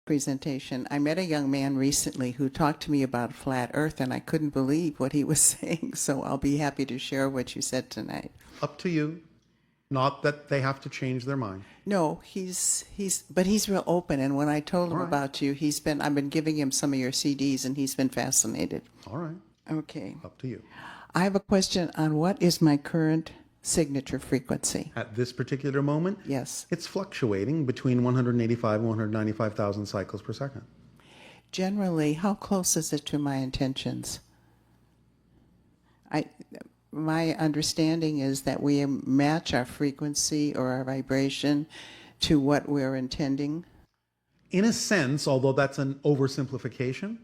presentation. I met a young man recently who talked to me about flat Earth, and I couldn't believe what he was saying. So I'll be happy to share what you said tonight. Up to you. Not that they have to change their mind. No, but he's real open. And when I told him All right. about you, I've been giving him some of your CDs, and he's been fascinated. All right. Okay. Up to you. I have a question on what is my current signature frequency? At this particular moment, Yes. it's fluctuating between 185 and 195,000 cycles per second. Generally, how close is it to my intentions? My understanding is that we match our frequency or our vibration to what we're intending. In a sense, although that's an oversimplification,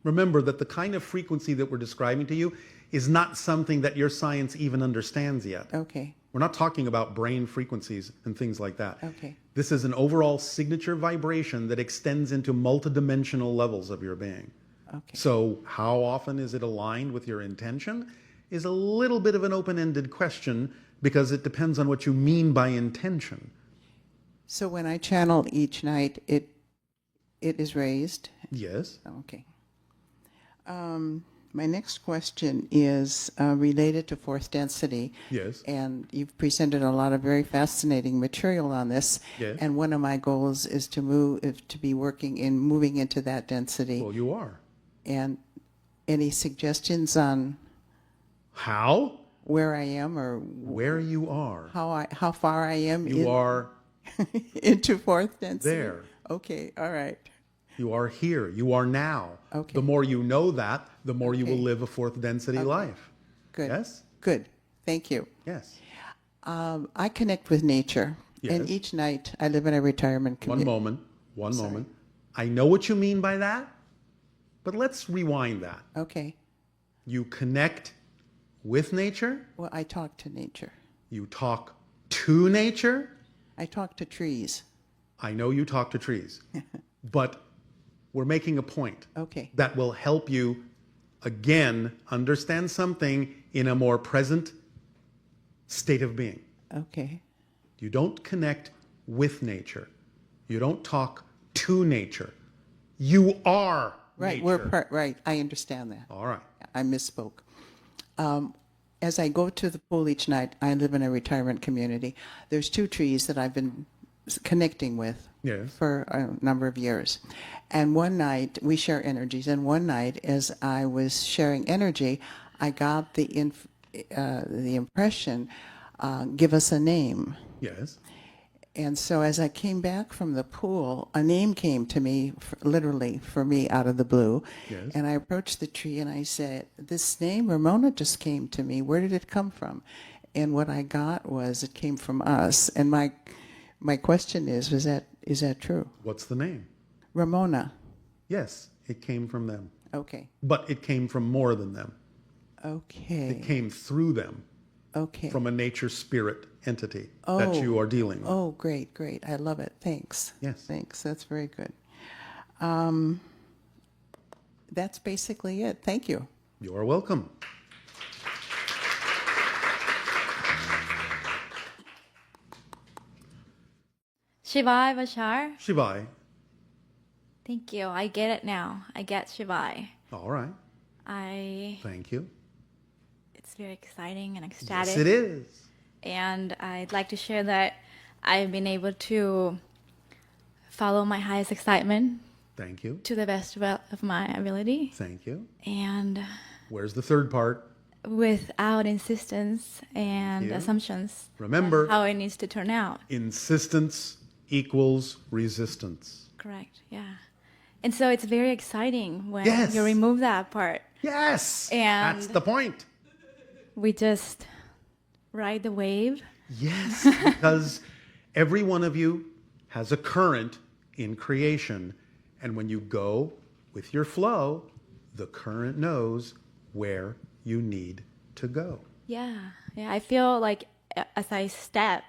remember that the kind of frequency that we're describing to you is not something that your science even understands yet. Okay. We're not talking about brain frequencies and things like that. Okay. This is an overall signature vibration that extends into multidimensional levels of your being. Okay. So how often is it aligned with your intention is a little bit of an open-ended question because it depends on what you mean by intention. So when I channel each night, it is raised? Yes. Okay. My next question is related to fourth density. Yes. And you've presented a lot of very fascinating material on this. Yes. And one of my goals is to be working in moving into that density. Well, you are. And any suggestions on How? where I am or Where you are. how far I am You are into fourth density? there. Okay, all right. You are here. You are now. Okay. The more you know that, the more you will Okay. live a fourth density life. Good. Yes? Good. Thank you. Yes. I connect with nature. And Yes. each night I live in a retirement One community. moment. I know what you mean by that, but let's rewind that. Okay. You connect with nature. Well, I talk to nature. You talk to nature. I talk to trees. I know you talk to trees, but we're making a point Okay. that will help you, again, understand something in a more present state of being. Okay. You don't connect with nature. You don't talk to nature. You are Right. nature. Right. I understand that. All right. I misspoke. As I go to the pool each night, I live in a retirement community. There's two trees that I've been connecting with Yes. for a number of years. And one night, we share energies, and one night, as I was sharing energy, I got the impression, give us a name. Yes. And so as I came back from the pool, a name came to me, literally for me, out of the blue. Yes. And I approached the tree and I said, this name, Ramona, just came to me. Where did it come from? And what I got was it came from us. And my question is that true? What's the name? Ramona. Yes, it came from them. Okay. But it came from more than them. Okay. It came through them, Okay. from a nature spirit entity that you are dealing with. Oh, great. I love it. Thanks. Yes. Thanks. That's very good. That's basically it. Thank you. You are welcome. Shivai, Bashar. Shivai. Thank you. I get it now. I get Shivai. All right. It's Thank you. very exciting and ecstatic. Yes, it is. And I'd like to share that I've been able to follow my highest excitement Thank you. to the best of my ability. Thank you. And Where's the third part? without insistence and you. assumptions. Remember- how it needs to turn out. Insistence equals resistance. Correct. Yeah. And so it's very exciting when Yes. you remove that part. Yes. And- That's the point. We just ride the wave. Yes, because every one of you has a current in creation. And when you go with your flow, the current knows where you need to go. Yeah. I feel like as I step,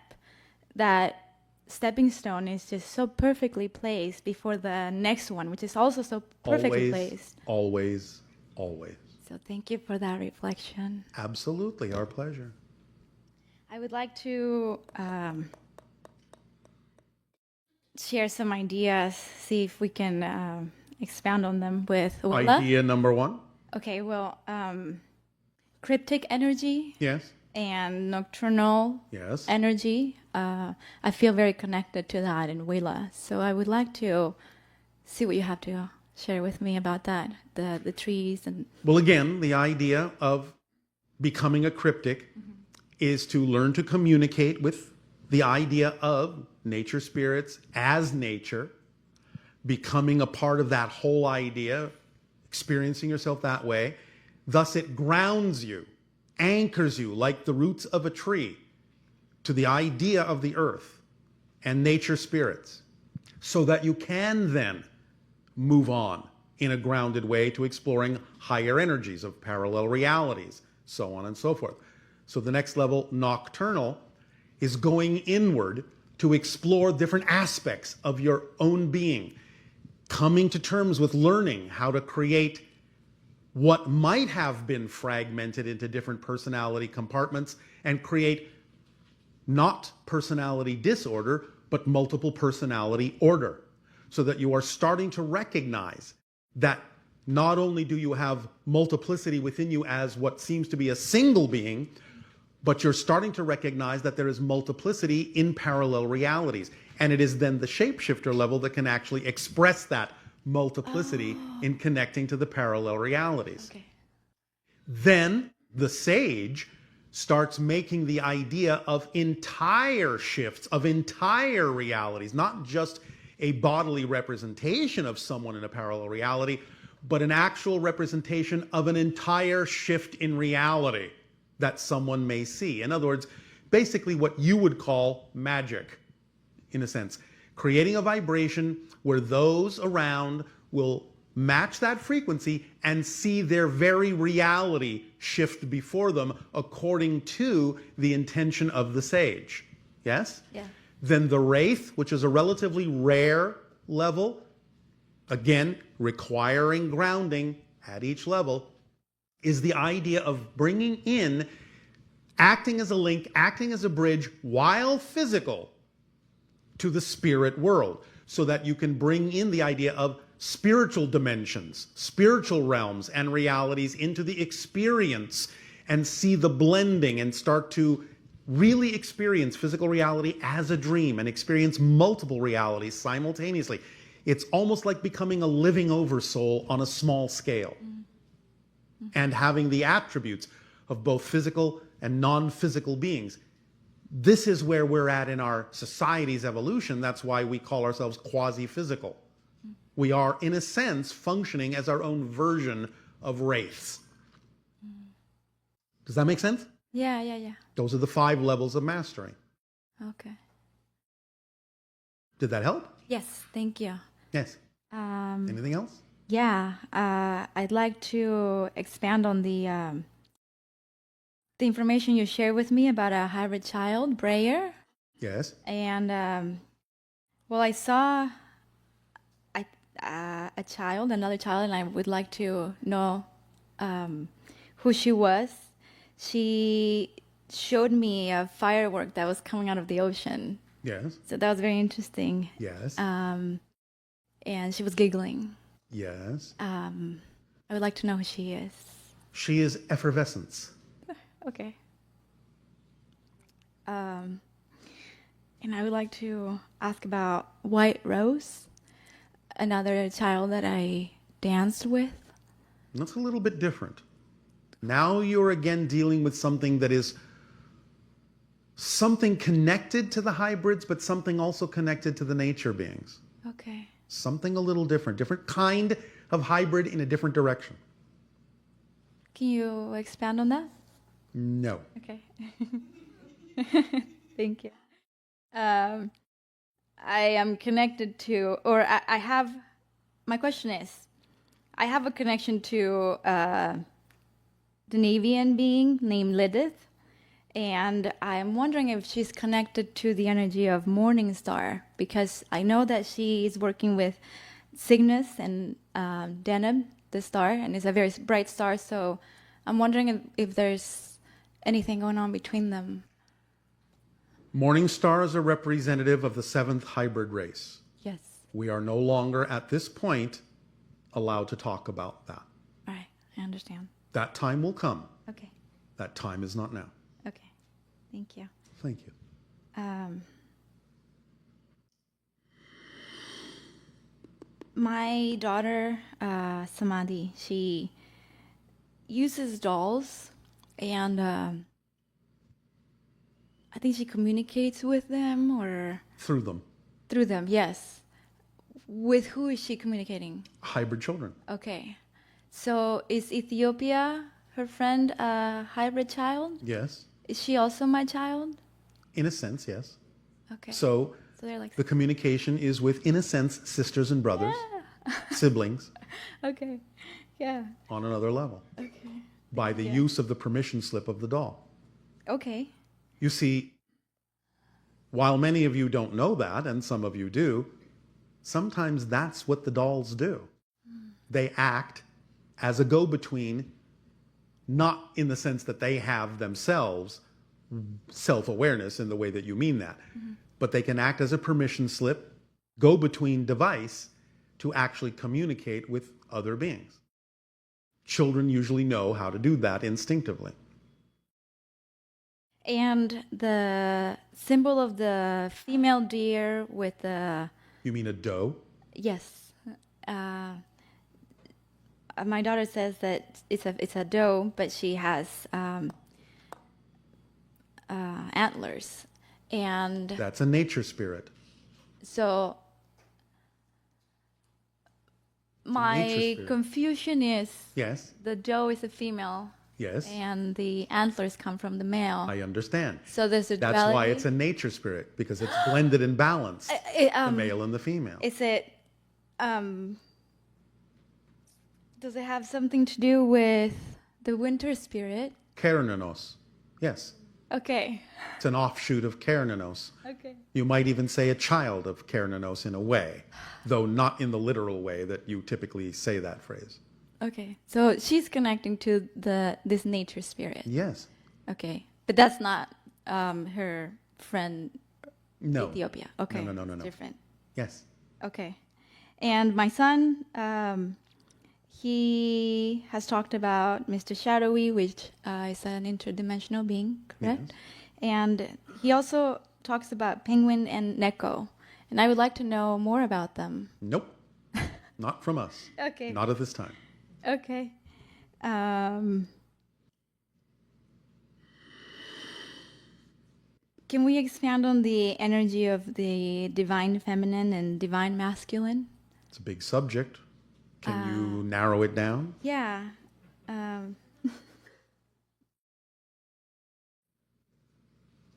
that stepping stone is just so perfectly placed before the next one, which is also so perfectly placed. Always, always. So thank you for that reflection. Absolutely, our pleasure. I would like to share some ideas, see if we can expound on them with Willa. Idea number one. Okay, well, cryptic energy Yes. and nocturnal Yes. energy. I feel very connected to that in Willa. So I would like to see what you have to share with me about that, the trees and... Well, again, the idea of becoming a cryptic is to learn to communicate with the idea of nature spirits as nature, becoming a part of that whole idea, experiencing yourself that way. Thus, it grounds you, anchors you like the roots of a tree to the idea of the earth and nature spirits, so that you can then move on in a grounded way to exploring higher energies of parallel realities, so on and so forth. So the next level, nocturnal, is going inward to explore different aspects of your own being, coming to terms with learning how to create what might have been fragmented into different personality compartments and create not personality disorder, but multiple personality order, so that you are starting to recognize that not only do you have multiplicity within you as what seems to be a single being, but you're starting to recognize that there is multiplicity in parallel realities. And it is then the shapeshifter level that can actually express that multiplicity in connecting to the parallel realities. Okay. Then the sage starts making the idea of entire shifts, of entire realities, not just a bodily representation of someone in a parallel reality, but an actual representation of an entire shift in reality that someone may see. In other words, basically what you would call magic, in a sense. Creating a vibration where those around will match that frequency and see their very reality shift before them according to the intention of the sage. Yes? Yeah. Then the wraith, which is a relatively rare level, again, requiring grounding at each level, is the idea of bringing in, acting as a link, acting as a bridge, while physical, to the spirit world, so that you can bring in the idea of spiritual dimensions, spiritual realms and realities into the experience and see the blending and start to really experience physical reality as a dream and experience multiple realities simultaneously. It's almost like becoming a living oversoul on a small scale and having the attributes of both physical and non-physical beings. This is where we're at in our society's evolution. That's why we call ourselves quasi-physical. We are, in a sense, functioning as our own version of wraiths. Does that make sense? Yeah. Those are the 5 levels of mastery. Okay. Did that help? Yes, thank you. Yes. Anything else? Yeah, I'd like to expand on the information you shared with me about a hybrid child, Breyer. Yes. And, well, I saw a child, another child, and I would like to know who she was. She showed me a firework that was coming out of the ocean. Yes. So that was very interesting. Yes. And she was giggling. Yes. I would like to know who she is. She is effervescence. Okay. And I would like to ask about White Rose, another child that I danced with. That's a little bit different. Now you're again dealing with something that is something connected to the hybrids, but something also connected to the nature beings. Okay. Something a little different kind of hybrid in a different direction. Can you expand on that? No. Okay. Thank you. I am connected to, or I have, my question is, I have a connection to the Navian being named Lilith, and I'm wondering if she's connected to the energy of Morning Star, because I know that she is working with Cygnus and Deneb, the star, and it's a very bright star, so I'm wondering if there's anything going on between them. Morning Star is a representative of the 7th hybrid race. Yes. We are no longer at this point allowed to talk about that. All right. I understand. That time will come. Okay. That time is not now. Okay. Thank you. Thank you. My daughter, Samadhi, she uses dolls, and I think she communicates with them or Through them. through them. Yes. With who is she communicating? Hybrid children. Okay. So is Ethiopia, her friend, a hybrid child? Yes. Is she also my child? In a sense, yes. Okay. So they're like the communication is with, in a sense, sisters and brothers, siblings, okay. Yeah. on another level. Okay. By the use of the permission slip of the doll. Okay. You see, while many of you don't know that, and some of you do, sometimes that's what the dolls do. They act as a go-between, not in the sense that they have themselves self-awareness in the way that you mean that, but they can act as a permission slip, go-between device to actually communicate with other beings. Children usually know how to do that instinctively. And the symbol of the female deer with the You mean a doe? yes, my daughter says that it's a doe, but she has antlers, and That's a nature spirit. so my nature spirit. confusion is Yes, the doe is a female, yes, and the antlers come from the male. I understand. So there's a That's duality. why it's a nature spirit, because it's blended and balanced, the male and the female. Is it? Does it have something to do with the winter spirit? Kernanos. Yes, Okay. it's an offshoot of Kernanos. Okay. You might even say a child of Kernanos in a way, though not in the literal way that you typically say that phrase. Okay. So she's connecting to this nature spirit. Yes. Okay. But that's not her friend No. Ethiopia. Okay. No. It's different. Yes. Okay. And my son, he has talked about Mr. Shadowy, which is an interdimensional being, correct? Yes. And he also talks about Penguin and Neko. And I would like to know more about them. Nope. Not from us. Okay. Not at this time. Okay. Can we expand on the energy of the divine feminine and divine masculine? It's a big subject. Can you narrow it down? Yeah.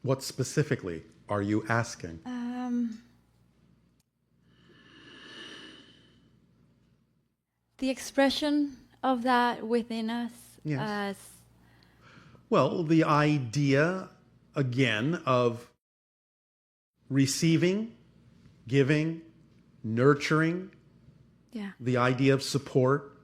What specifically are you asking? The expression of that within us. Yes. Well, the idea, again, of receiving, giving, nurturing, Yeah. the idea of support,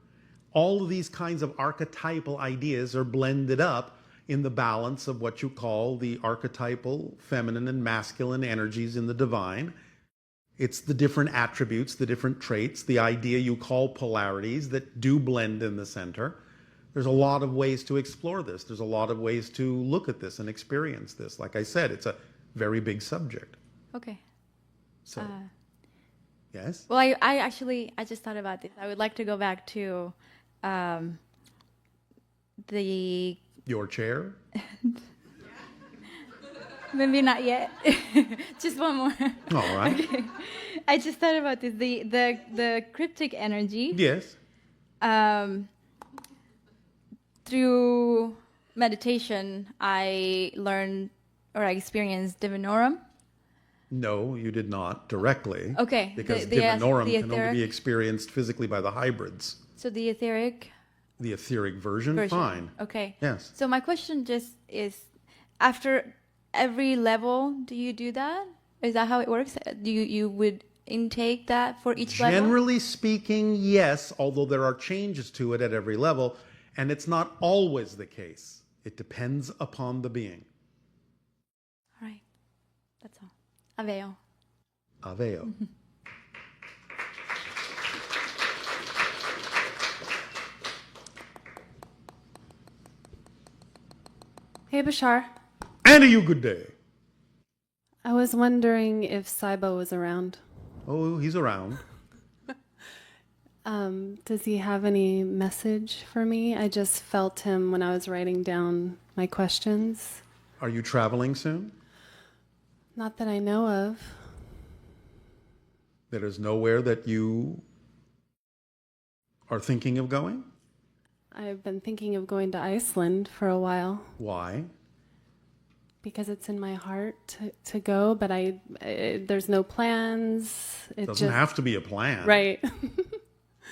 all of these kinds of archetypal ideas are blended up in the balance of what you call the archetypal feminine and masculine energies in the divine. It's the different attributes, the different traits, the idea you call polarities that do blend in the center. There's a lot of ways to explore this. There's a lot of ways to look at this and experience this. Like I said, it's a very big subject. Okay. So, yes? Well, I just thought about this. I would like to go back to the Your chair? maybe not yet. Just one more. All right. Okay. I just thought about this. The cryptic energy. Yes. Through meditation, I learned or I experienced divinorum. No, you did not directly. Okay. Because the divinorum the can only be experienced physically by the hybrids. So the etheric The etheric version, version. fine. Okay. Yes. So my question just is, after every level, do you do that? Is that how it works? Do you would intake that for each level? Generally speaking, yes, although there are changes to it at every level, and it's not always the case. It depends upon the being. All right. That's all. Aveo. Aveo. Hey, Bashar. And a you good day. I was wondering if Saibo was around. Oh, he's around. Does he have any message for me? I just felt him when I was writing down my questions. Are you traveling soon? Not that I know of. There is nowhere that you are thinking of going? I've been thinking of going to Iceland for a while Why? because it's in my heart to go, but there's no plans. It Doesn't just have to be a plan. right.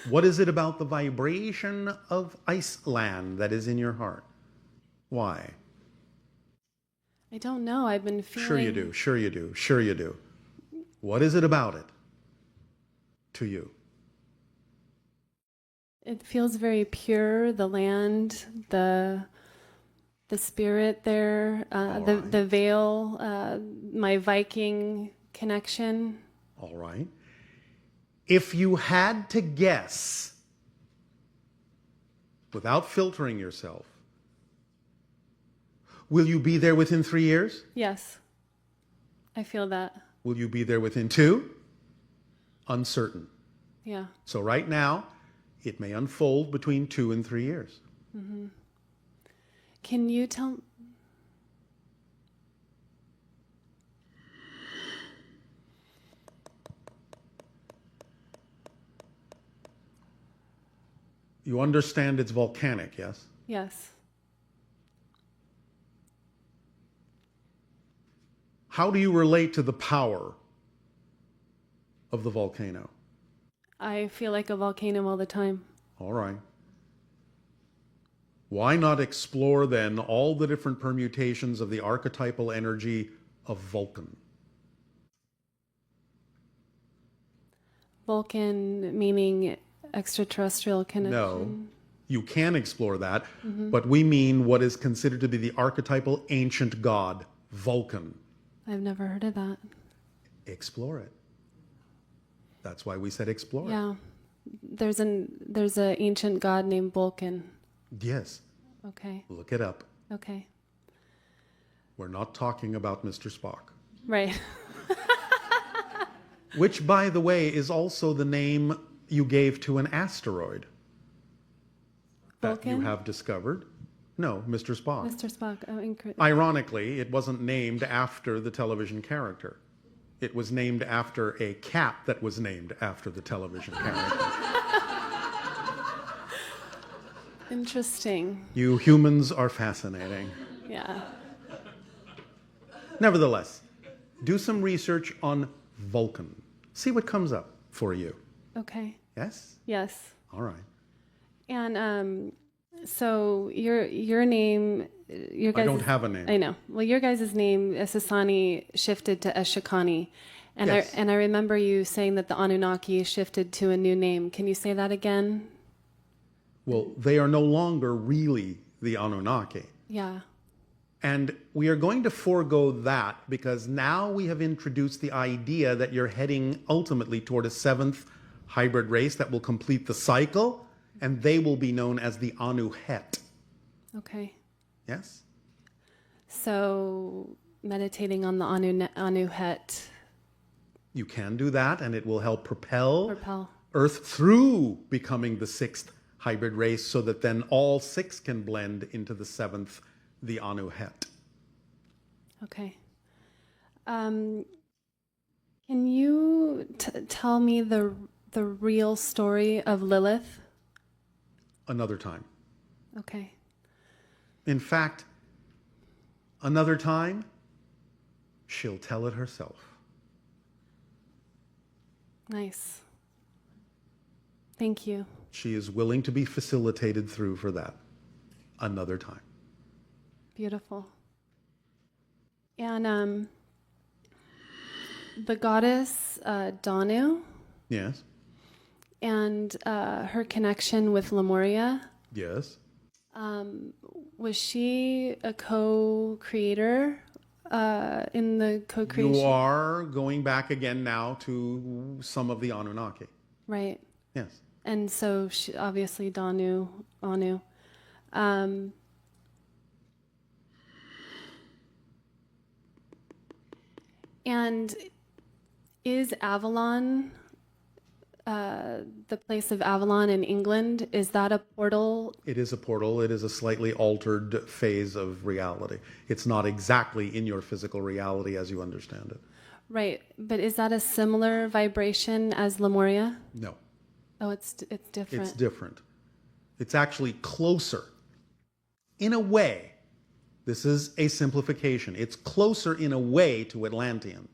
What is it about the vibration of Iceland that is in your heart? Why? I don't know. I've been feeling. Sure you do. Sure you do. Sure you do. What is it about it to you? It feels very pure. The land, the spirit there, the veil, my Viking connection. All right. If you had to guess, without filtering yourself, will you be there within 3 years? Yes, I feel that. Will you be there within 2? Uncertain. Yeah. So right now, it may unfold between 2 and 3 years. Mm-hmm. Can you tell? You understand it's volcanic, yes? Yes. How do you relate to the power of the volcano? I feel like a volcano all the time. All right. Why not explore then all the different permutations of the archetypal energy of Vulcan? Vulcan meaning extraterrestrial connection. No, you can explore that, but we mean what is considered to be the archetypal ancient god, Vulcan. I've never heard of that. Explore it. That's why we said explore it. Yeah. There's an ancient god named Vulcan. Yes, Okay. look it up. Okay. We're not talking about Mr. Spock. Right. Which, by the way, is also the name you gave to an asteroid that you Vulcan? have discovered. No, Mr. Spock. Mr. Spock. Oh, Ironically, it wasn't named after the television character. It was named after a cat that was named after the television character. Interesting. You humans are fascinating. Yeah. Nevertheless, do some research on Vulcan. See what comes up for you. Okay. Yes? Yes. All right. And so your name, your guys. I don't have a name. I know. Well, your guys' name, Sasani, shifted to Eshikani, and Yes. I remember you saying that the Anunnaki shifted to a new name. Can you say that again? Well, they are no longer really the Anunnaki. Yeah. And we are going to forego that because now we have introduced the idea that you're heading ultimately toward a 7th hybrid race that will complete the cycle, and they will be known as the Anu-Het. Okay. Yes? So meditating on the Anu-Het. You can do that, and it will help propel Propel. Earth through becoming the 6th hybrid race so that then all 6 can blend into the 7th, the Anu-Het. Okay. Can you tell me the real story of Lilith? Another time. Okay. In fact, another time, she'll tell it herself. Nice. Thank you. She is willing to be facilitated through for that. Another time. Beautiful. And the goddess Danu Yes? and her connection with Lemuria, Yes? was she a co-creator in the co-creation? You are going back again now to some of the Anunnaki. Right. Yes. And so she, obviously Anu. And is Avalon, the place of Avalon in England, is that a portal? It is a portal. It is a slightly altered phase of reality. It's not exactly in your physical reality as you understand it. Right, but is that a similar vibration as Lemuria? No, Oh, it's different. it's different. It's actually closer. In a way, this is a simplification. It's closer in a way to Atlantean,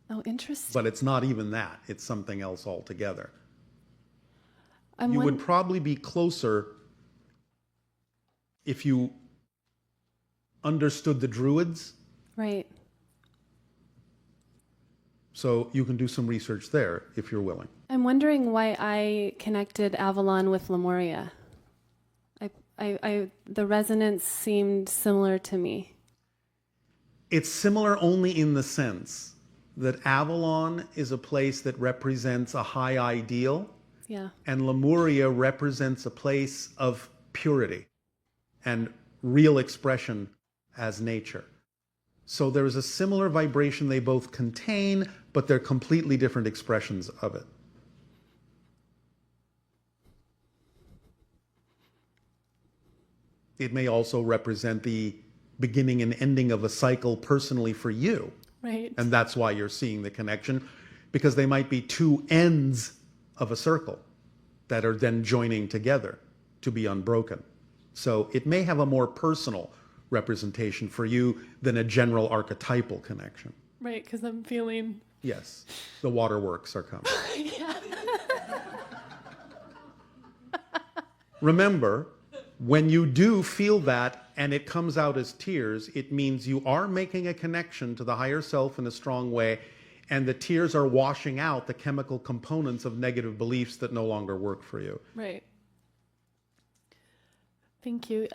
Oh, interesting. but it's not even that. It's something else altogether. I'm You would won- probably be closer if you understood the Druids. right. So you can do some research there if you're willing. I'm wondering why I connected Avalon with Lemuria. The resonance seemed similar to me. It's similar only in the sense that Avalon is a place that represents a high ideal, Yeah. and Lemuria represents a place of purity and real expression as nature. So there is a similar vibration they both contain, but they're completely different expressions of it. It may also represent the beginning and ending of a cycle personally for you. Right. And that's why you're seeing the connection, because they might be two ends of a circle that are then joining together to be unbroken. So it may have a more personal representation for you than a general archetypal connection. Right, because I'm feeling. Yes, the waterworks are coming. Remember, when you do feel that and it comes out as tears, it means you are making a connection to the higher self in a strong way, and the tears are washing out the chemical components of negative beliefs that no longer work for you. Right. Thank you.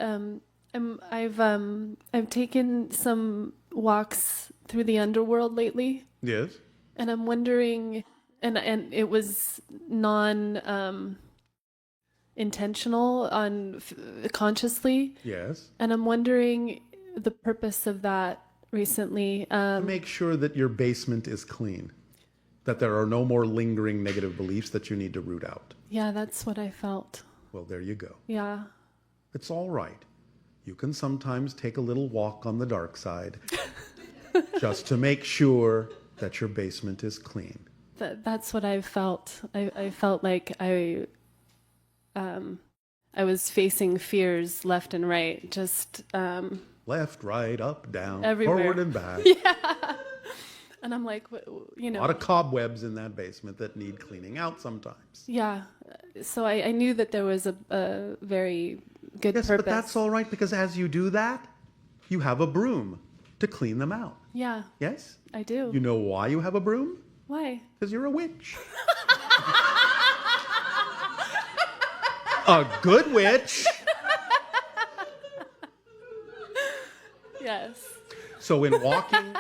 I've taken some walks through the underworld lately, Yes? and I'm wondering, and it was intentional consciously, Yes. and I'm wondering the purpose of that recently. Make sure that your basement is clean, that there are no more lingering negative beliefs that you need to root out. Yeah, that's what I felt. Well, there you go. Yeah. It's all right. You can sometimes take a little walk on the dark side just to make sure that your basement is clean. That's what I felt. I felt like I was facing fears left and right, just Left, right, up, down, Everywhere. forward and back. and I'm like, A lot of cobwebs in that basement that need cleaning out sometimes. yeah. So I knew that there was a very good Yes, purpose. but that's all right, because as you do that, you have a broom to clean them out. Yeah, Yes? I do. You know why you have a broom? Why? Because you're a witch. A good witch. Yes. So in walking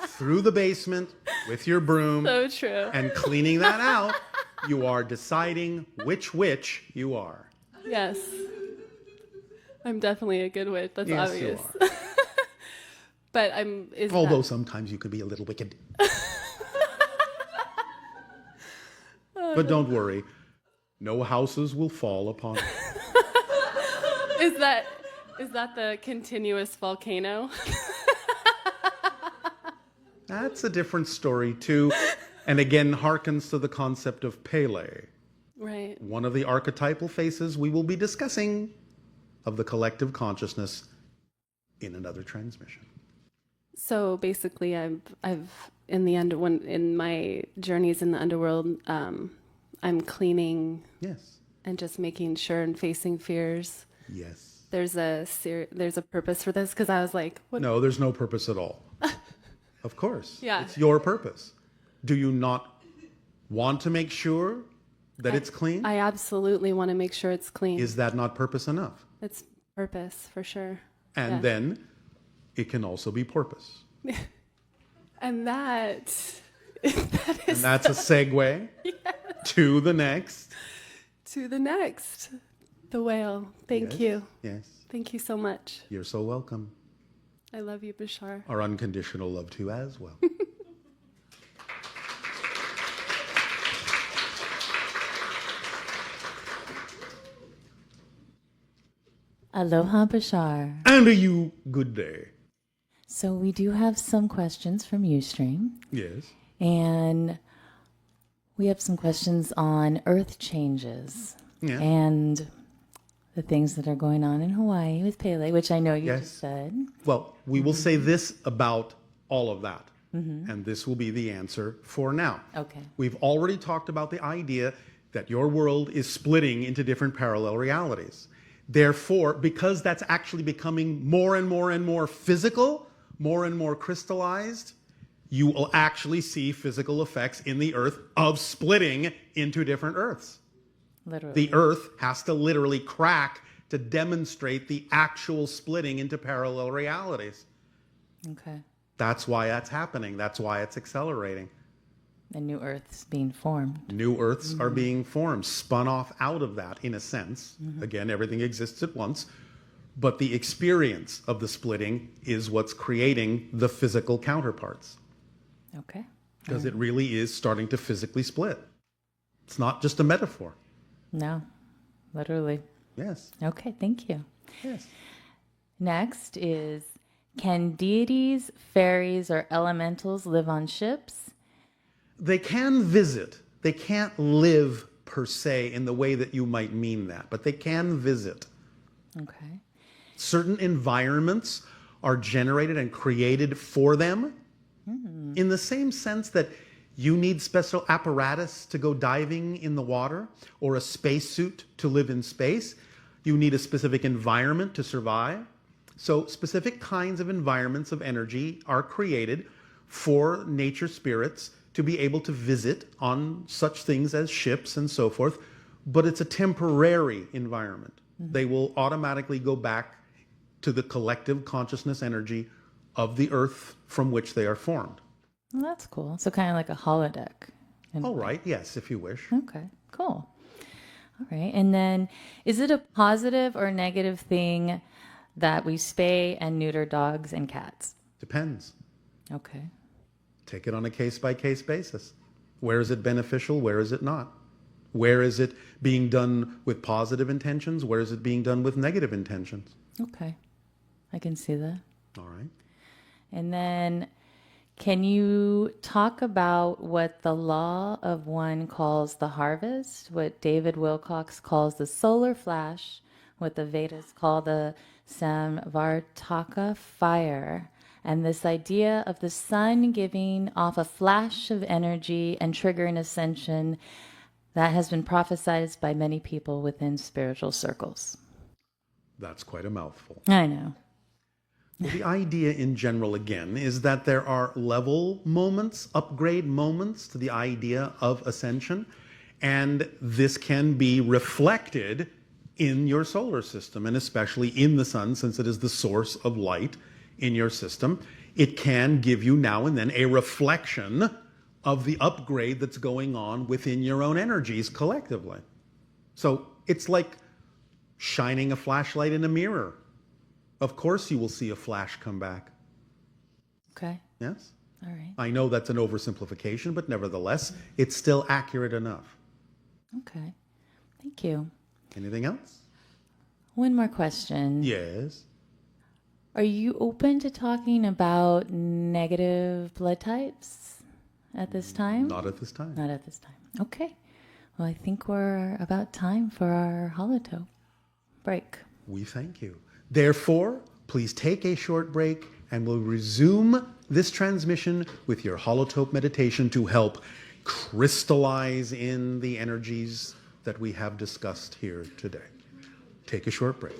through the basement with your broom So true. and cleaning that out, you are deciding which witch you are. Yes. I'm definitely a good witch. That's Yes, obvious. you are. But Although sometimes you could be a little wicked. But don't worry. No houses will fall upon you. is that the continuous volcano? That's a different story too. And again, harkens to the concept of Pele, Right. one of the archetypal faces we will be discussing of the collective consciousness in another transmission. So basically, I've in my journeys in the underworld, I'm cleaning Yes. and just making sure and facing fears. Yes. There's a purpose for this, because I was like, what? No, there's no purpose at all. Of course. Yeah. It's your purpose. Do you not want to make sure that it's clean? I absolutely want to make sure it's clean. Is that not purpose enough? It's purpose for sure. And Yeah. then it can also be porpoise. And that is And that's a segue to the next. to the next. The whale. Thank Yes, you. Yes. Thank you so much. You're so welcome. I love you, Bashar. Our unconditional love to you as well. Aloha, Bashar. And a you good day. So we do have some questions from Ustream, Yes. and we have some questions on Earth changes Yeah. and the things that are going on in Hawaii with Pele, which I know you Yes. just said. Well, we will say this about all of that, and this will be the answer for now. Okay. We've already talked about the idea that your world is splitting into different parallel realities. Therefore, because that's actually becoming more and more and more physical, more and more crystallized, you will actually see physical effects in the earth of splitting into different earths. Literally. The earth has to literally crack to demonstrate the actual splitting into parallel realities. Okay. That's why that's happening. That's why it's accelerating. A new Earth's being formed. New Earths are being formed, spun off out of that, in a sense. Again, everything exists at once. But the experience of the splitting is what's creating the physical counterparts. Okay. Because it really is starting to physically split. It's not just a metaphor. No, literally. Yes. Okay, thank you. Yes. Next is, can deities, fairies, or elementals live on ships? They can visit. They can't live per se in the way that you might mean that, but they can visit. Okay. Certain environments are generated and created for them in the same sense that you need special apparatus to go diving in the water or a spacesuit to live in space. You need a specific environment to survive. So specific kinds of environments of energy are created for nature spirits to be able to visit on such things as ships and so forth, but it's a temporary environment. They will automatically go back to the collective consciousness energy of the earth from which they are formed. Well, that's cool. So kind of like a holodeck. All right, yes, if you wish. Okay, cool. All right. And then is it a positive or negative thing that we spay and neuter dogs and cats? Depends. Okay. Take it on a case-by-case basis. Where is it beneficial? Where is it not? Where is it being done with positive intentions? Where is it being done with negative intentions? Okay. I can see that. All right. And then can you talk about what the law of one calls the harvest, what David Wilcox calls the solar flash, what the Vedas call the Samvartaka fire, and this idea of the sun giving off a flash of energy and triggering ascension that has been prophesized by many people within spiritual circles? That's quite a mouthful. I know. Well, the idea in general, again, is that there are level moments, upgrade moments to the idea of ascension, and this can be reflected in your solar system, and especially in the sun, since it is the source of light in your system. It can give you now and then a reflection of the upgrade that's going on within your own energies collectively. So it's like shining a flashlight in a mirror. Of course you will see a flash come back. Okay. Yes? All right. I know that's an oversimplification, but nevertheless, it's still accurate enough. Okay. Thank you. Anything else? One more question. Yes. Are you open to talking about negative blood types at this time? Not at this time. Not at this time. Okay. Well, I think we're about time for our holotope break. We thank you. Therefore, please take a short break and we'll resume this transmission with your holotope meditation to help crystallize in the energies that we have discussed here today. Take a short break.